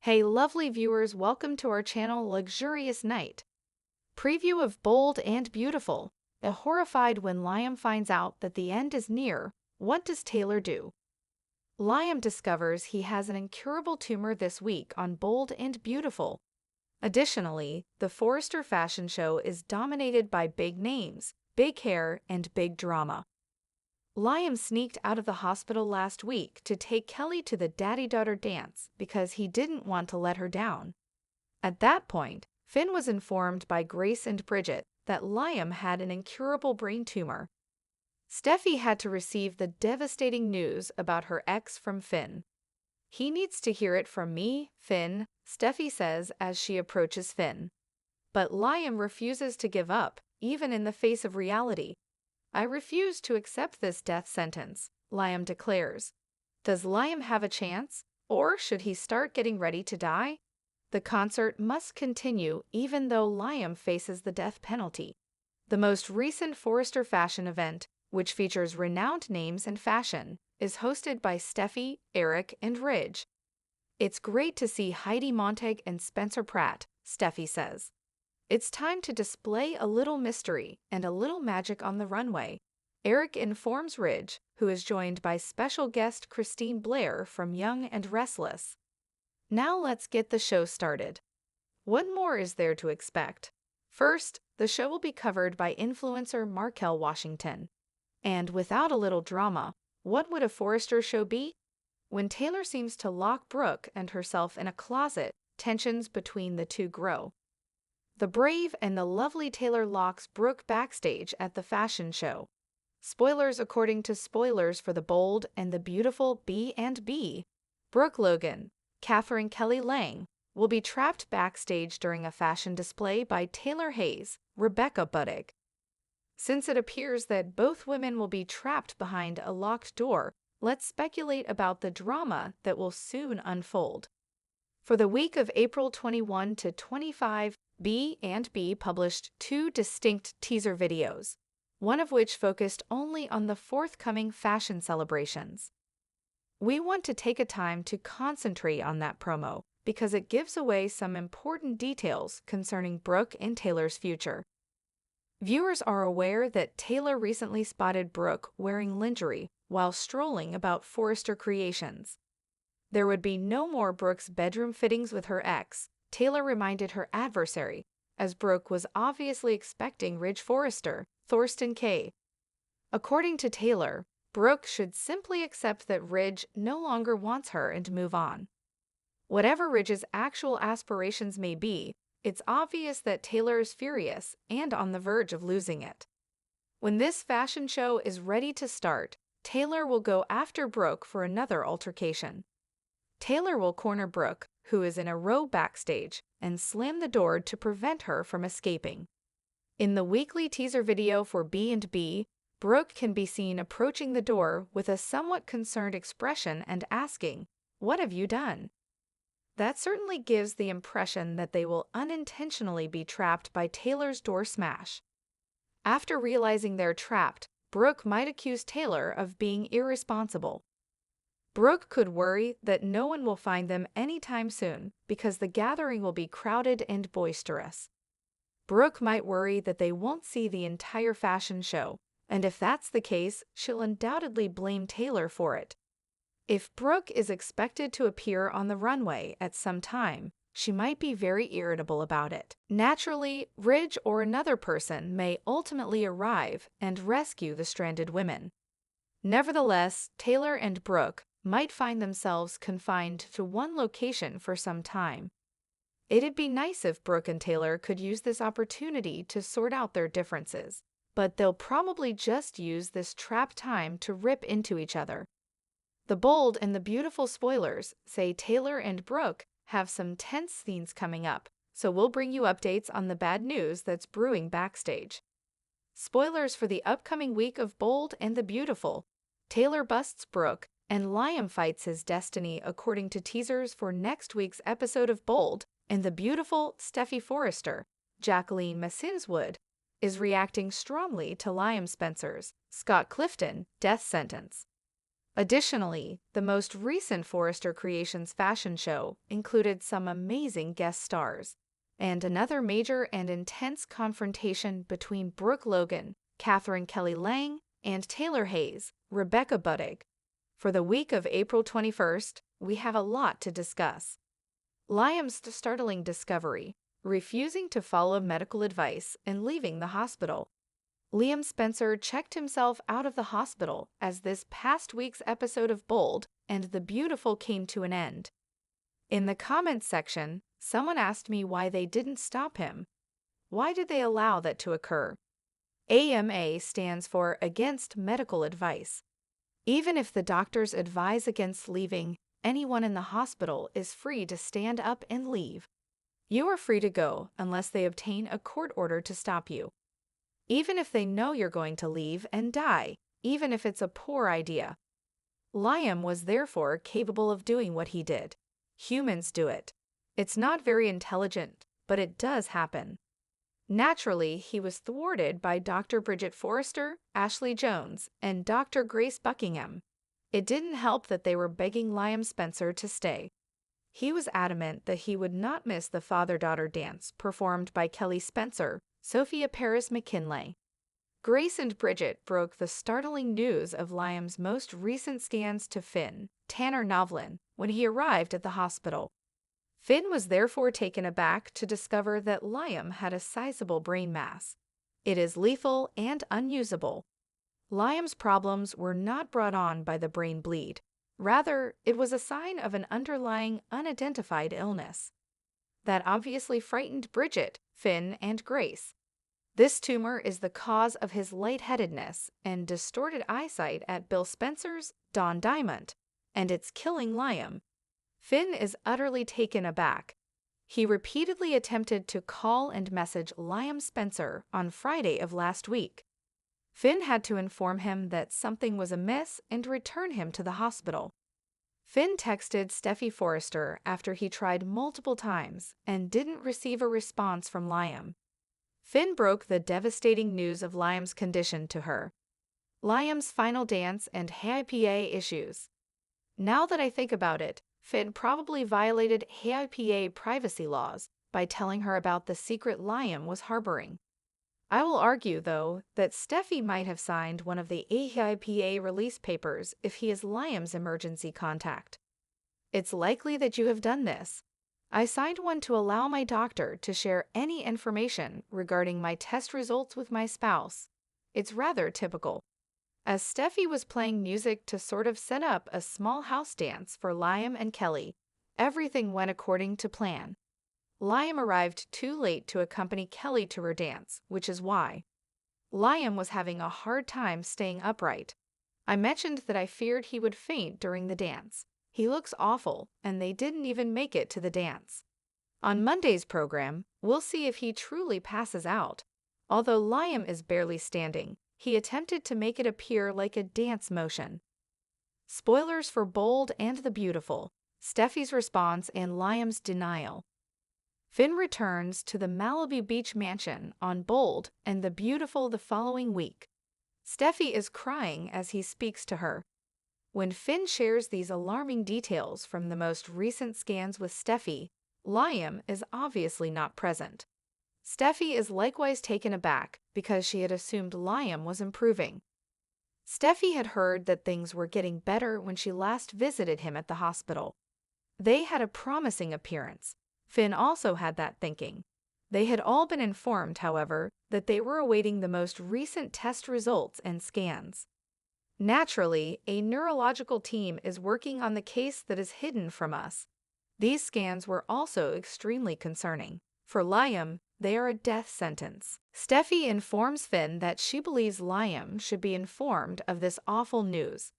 Hey lovely viewers, welcome to our channel Luxurious Night. Preview of Bold and Beautiful. Horrified when Liam finds out that the end is near, what does Taylor do? Liam discovers he has an incurable tumor this week on Bold and Beautiful. Additionally, the Forrester fashion show is dominated by big names, big hair, and big drama. Liam sneaked out of the hospital last week to take Kelly to the daddy-daughter dance because he didn't want to let her down. At that point, Finn was informed by Grace and Bridget that Liam had an incurable brain tumor. Steffi had to receive the devastating news about her ex from Finn. "He needs to hear it from me, Finn," Steffi says as she approaches Finn. But Liam refuses to give up, even in the face of reality. "I refuse to accept this death sentence," Liam declares. Does Liam have a chance, or should he start getting ready to die? The concert must continue even though Liam faces the death penalty. The most recent Forrester fashion event, which features renowned names in fashion, is hosted by Steffi, Eric, and Ridge. "It's great to see Heidi Montag and Spencer Pratt," Steffi says. "It's time to display a little mystery and a little magic on the runway," Eric informs Ridge, who is joined by special guest Christine Blair from Young and Restless. Now let's get the show started. What more is there to expect? First, the show will be covered by influencer Markel Washington. And without a little drama, what would a Forrester show be? When Taylor seems to lock Brooke and herself in a closet, tensions between the two grow. The brave and the lovely Taylor locks Brooke backstage at the fashion show. Spoilers according to spoilers for the Bold and the Beautiful B&B. Brooke Logan, Catherine Kelly Lang, will be trapped backstage during a fashion display by Taylor Hayes, Rebecca Budig. Since it appears that both women will be trapped behind a locked door, let's speculate about the drama that will soon unfold. For the week of April 21 to 25, B&B published two distinct teaser videos, one of which focused only on the forthcoming fashion celebrations. We want to take a time to concentrate on that promo because it gives away some important details concerning Brooke and Taylor's future. Viewers are aware that Taylor recently spotted Brooke wearing lingerie while strolling about Forrester Creations. There would be no more Brooke's bedroom fittings with her ex, Taylor reminded her adversary, as Brooke was obviously expecting Ridge Forrester, Thorsten Kaye. According to Taylor, Brooke should simply accept that Ridge no longer wants her and move on. Whatever Ridge's actual aspirations may be, it's obvious that Taylor is furious and on the verge of losing it. When this fashion show is ready to start, Taylor will go after Brooke for another altercation. Taylor will corner Brooke, who is in a row backstage, and slam the door to prevent her from escaping. In the weekly teaser video for B&B, Brooke can be seen approaching the door with a somewhat concerned expression and asking, "What have you done?" That certainly gives the impression that they will unintentionally be trapped by Taylor's door smash. After realizing they're trapped, Brooke might accuse Taylor of being irresponsible. Brooke could worry that no one will find them anytime soon because the gathering will be crowded and boisterous. Brooke might worry that they won't see the entire fashion show, and if that's the case, she'll undoubtedly blame Taylor for it. If Brooke is expected to appear on the runway at some time, she might be very irritable about it. Naturally, Ridge or another person may ultimately arrive and rescue the stranded women. Nevertheless, Taylor and Brooke might find themselves confined to one location for some time. It'd be nice if Brooke and Taylor could use this opportunity to sort out their differences, but they'll probably just use this trapped time to rip into each other. The Bold and the Beautiful spoilers say Taylor and Brooke have some tense scenes coming up, so we'll bring you updates on the bad news that's brewing backstage. Spoilers for the upcoming week of Bold and the Beautiful. Taylor busts Brooke, and Liam fights his destiny according to teasers for next week's episode of Bold and the Beautiful. Steffi Forrester, Jacqueline Massinswood, is reacting strongly to Liam Spencer's, Scott Clifton, death sentence. Additionally, the most recent Forrester Creations fashion show included some amazing guest stars, and another major and intense confrontation between Brooke Logan, Catherine Kelly Lang, and Taylor Hayes, Rebecca Budig. For the week of April 21st, we have a lot to discuss. Liam's startling discovery, refusing to follow medical advice and leaving the hospital. Liam Spencer checked himself out of the hospital as this past week's episode of Bold and the Beautiful came to an end. In the comments section, someone asked me why they didn't stop him. Why did they allow that to occur? AMA stands for Against Medical Advice. Even if the doctors advise against leaving, anyone in the hospital is free to stand up and leave. You are free to go unless they obtain a court order to stop you. Even if they know you're going to leave and die, even if it's a poor idea. Liam was therefore capable of doing what he did. Humans do it. It's not very intelligent, but it does happen. Naturally, he was thwarted by Dr. Bridget Forrester, Ashley Jones, and Dr. Grace Buckingham. It didn't help that they were begging Liam Spencer to stay. He was adamant that he would not miss the father-daughter dance performed by Kelly Spencer, Sophia Paris McKinley. Grace and Bridget broke the startling news of Liam's most recent scans to Finn, Tanner Novlin, when he arrived at the hospital. Finn was therefore taken aback to discover that Liam had a sizable brain mass. It is lethal and unusable. Liam's problems were not brought on by the brain bleed. Rather, it was a sign of an underlying unidentified illness. That obviously frightened Bridget, Finn, and Grace. This tumor is the cause of his lightheadedness and distorted eyesight at Bill Spencer's Don Diamond, and it's killing Liam. Finn is utterly taken aback. He repeatedly attempted to call and message Liam Spencer on Friday of last week. Finn had to inform him that something was amiss and return him to the hospital. Finn texted Steffi Forrester after he tried multiple times and didn't receive a response from Liam. Finn broke the devastating news of Liam's condition to her. Liam's final dance and HIPAA issues. Now that I think about it, Finn probably violated HIPAA privacy laws by telling her about the secret Liam was harboring. I will argue, though, that Steffi might have signed one of the HIPAA release papers if he is Liam's emergency contact. It's likely that you have done this. I signed one to allow my doctor to share any information regarding my test results with my spouse. It's rather typical. As Steffi was playing music to sort of set up a small house dance for Liam and Kelly, everything went according to plan. Liam arrived too late to accompany Kelly to her dance, which is why. Liam was having a hard time staying upright. I mentioned that I feared he would faint during the dance. He looks awful, and they didn't even make it to the dance. On Monday's program, we'll see if he truly passes out. Although Liam is barely standing, he attempted to make it appear like a dance motion. Spoilers for Bold and the Beautiful, Steffi's response and Liam's denial. Finn returns to the Malibu Beach mansion on Bold and the Beautiful the following week. Steffi is crying as he speaks to her. When Finn shares these alarming details from the most recent scans with Steffi, Liam is obviously not present. Steffi is likewise taken aback because she had assumed Liam was improving. Steffi had heard that things were getting better when she last visited him at the hospital. They had a promising appearance. Finn also had that thinking. They had all been informed, however, that they were awaiting the most recent test results and scans. Naturally, a neurological team is working on the case that is hidden from us. These scans were also extremely concerning. For Liam, they are a death sentence. Steffi informs Finn that she believes Liam should be informed of this awful news.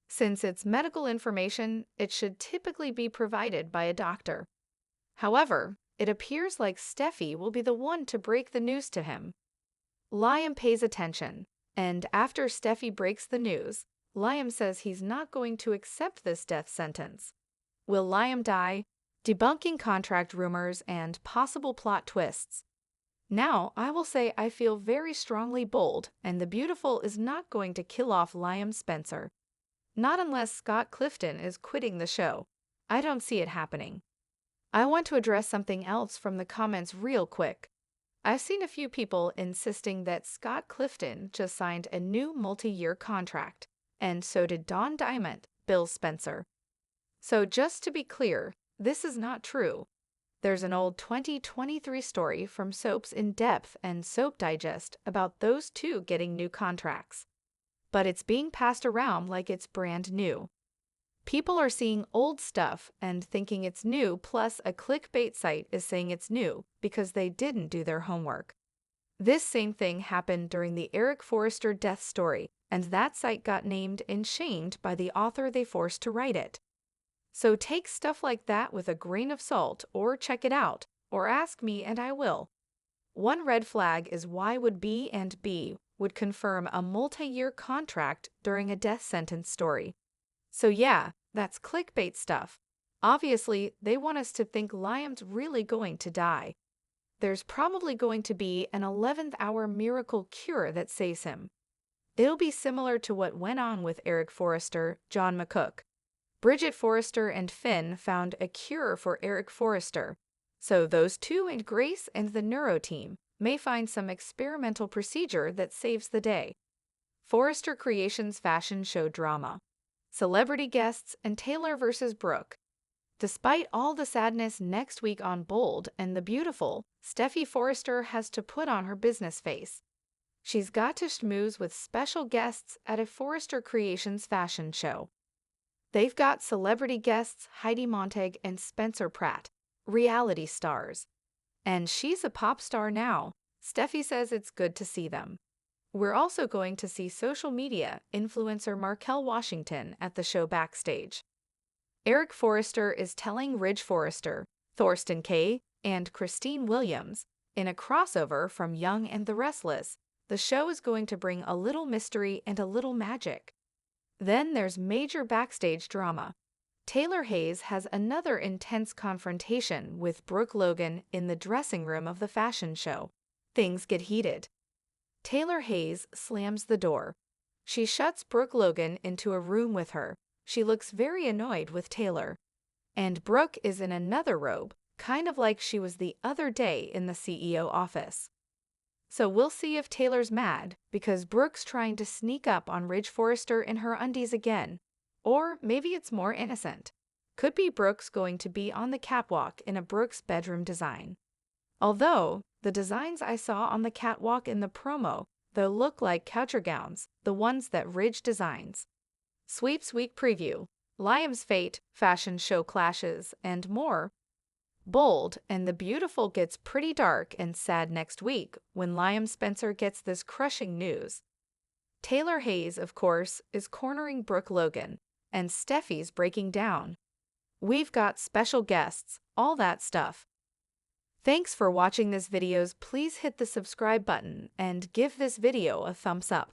Since it's medical information, it should typically be provided by a doctor. However, it appears like Steffi will be the one to break the news to him. Liam pays attention, and after Steffi breaks the news, Liam says he's not going to accept this death sentence. Will Liam die? Debunking contract rumors and possible plot twists. Now, I will say I feel very strongly Bold and the Beautiful is not going to kill off Liam Spencer. Not unless Scott Clifton is quitting the show. I don't see it happening. I want to address something else from the comments real quick. I've seen a few people insisting that Scott Clifton just signed a new multi-year contract, and so did Don Diamond, Bill Spencer. So just to be clear, this is not true. There's an old 2023 story from Soaps in Depth and Soap Digest about those two getting new contracts. But it's being passed around like it's brand new. People are seeing old stuff and thinking it's new, plus a clickbait site is saying it's new because they didn't do their homework. This same thing happened during the Eric Forrester death story, and that site got named and shamed by the author they forced to write it. So take stuff like that with a grain of salt, or check it out, or ask me and I will. One red flag is why would B&B would confirm a multi-year contract during a death sentence story. So yeah, that's clickbait stuff. Obviously, they want us to think Liam's really going to die. There's probably going to be an 11th hour miracle cure that saves him. It'll be similar to what went on with Eric Forrester, John McCook. Bridget Forrester and Finn found a cure for Eric Forrester, so those two and Grace and the neuro team may find some experimental procedure that saves the day. Forrester Creations fashion show drama. Celebrity guests and Taylor versus Brooke. Despite all the sadness next week on Bold and the Beautiful, Steffi Forrester has to put on her business face. She's got to schmooze with special guests at a Forrester Creations fashion show. They've got celebrity guests Heidi Montag and Spencer Pratt, reality stars. And she's a pop star now. Steffi says it's good to see them. We're also going to see social media influencer Markel Washington at the show backstage. Eric Forrester is telling Ridge Forrester, Thorsten Kaye, and Christine Williams, in a crossover from Young and the Restless, the show is going to bring a little mystery and a little magic. Then there's major backstage drama. Taylor Hayes has another intense confrontation with Brooke Logan in the dressing room of the fashion show. Things get heated. Taylor Hayes slams the door. She shuts Brooke Logan into a room with her. She looks very annoyed with Taylor. And Brooke is in another robe, kind of like she was the other day in the CEO office. So we'll see if Taylor's mad because Brooke's trying to sneak up on Ridge Forrester in her undies again. Or maybe it's more innocent. Could be Brooke's going to be on the catwalk in a Brooke's bedroom design. Although, the designs I saw on the catwalk in the promo, though look like couture gowns, the ones that Ridge designs. Sweeps Week Preview, Liam's Fate, Fashion Show Clashes, and more. Bold and the Beautiful gets pretty dark and sad next week when Liam Spencer gets this crushing news. Taylor Hayes, of course, is cornering Brooke Logan, and Steffi's breaking down. We've got special guests, all that stuff. Thanks for watching this videos. Please hit the subscribe button and give this video a thumbs up.